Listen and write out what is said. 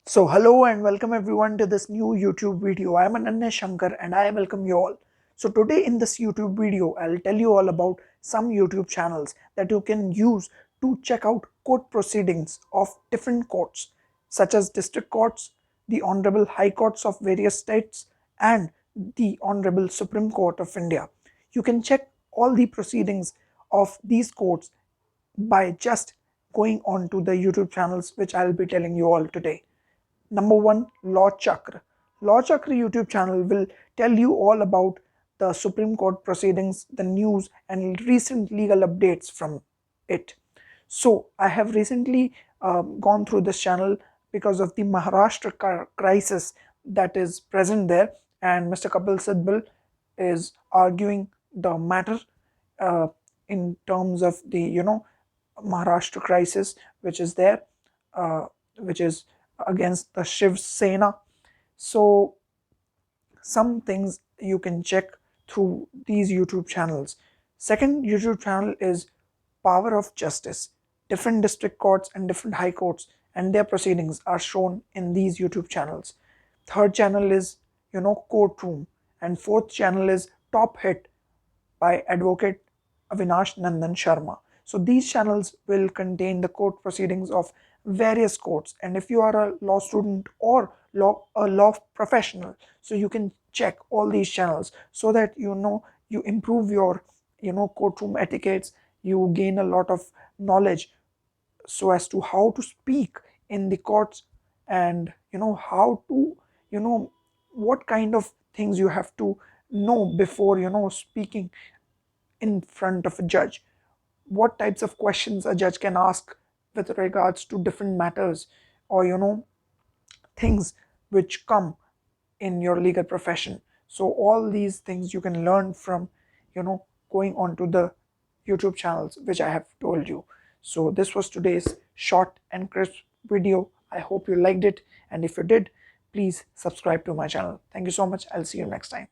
So hello and welcome everyone to this new YouTube video. I am Ananya Shankar and I welcome you all. So today in this YouTube video, I'll tell you all about some YouTube channels that you can use to check out court proceedings of different courts, such as district courts, the Honorable High Courts of various states, and the Honorable Supreme Court of India. You can check all the proceedings of these courts by just going on to the YouTube channels which I'll be telling you all today. Number one, Law Chakra. Law Chakra YouTube channel will tell you all about the Supreme Court proceedings, the news, and recent legal updates from it. So, I have recently gone through this channel because of the Maharashtra crisis that is present there, and Mr. Kapil Sibal is arguing the matter uh, in terms of the Maharashtra crisis, which is there, which is against the Shiv Sena. So some things you can check through these YouTube channels. Second YouTube channel is Power of Justice. Different district courts and different high courts and their proceedings are shown in these YouTube channels. Third channel is Courtroom, and fourth channel is Top Hit by Advocate Avinash Nandan Sharma. So these channels will contain the court proceedings of various courts, and if you are a law student or a law professional, so you can check all these channels so that you improve your courtroom etiquettes, you gain a lot of knowledge so as to how to speak in the courts, and how to what kind of things you have to know before speaking in front of a judge, what types of questions a judge can ask with regards to different matters, or things which come in your legal profession. So all these things you can learn from going on to the YouTube channels which I have told you. So this was today's short and crisp video. I hope you liked it, and if you did, please subscribe to my channel. Thank you so much. I'll see you next time.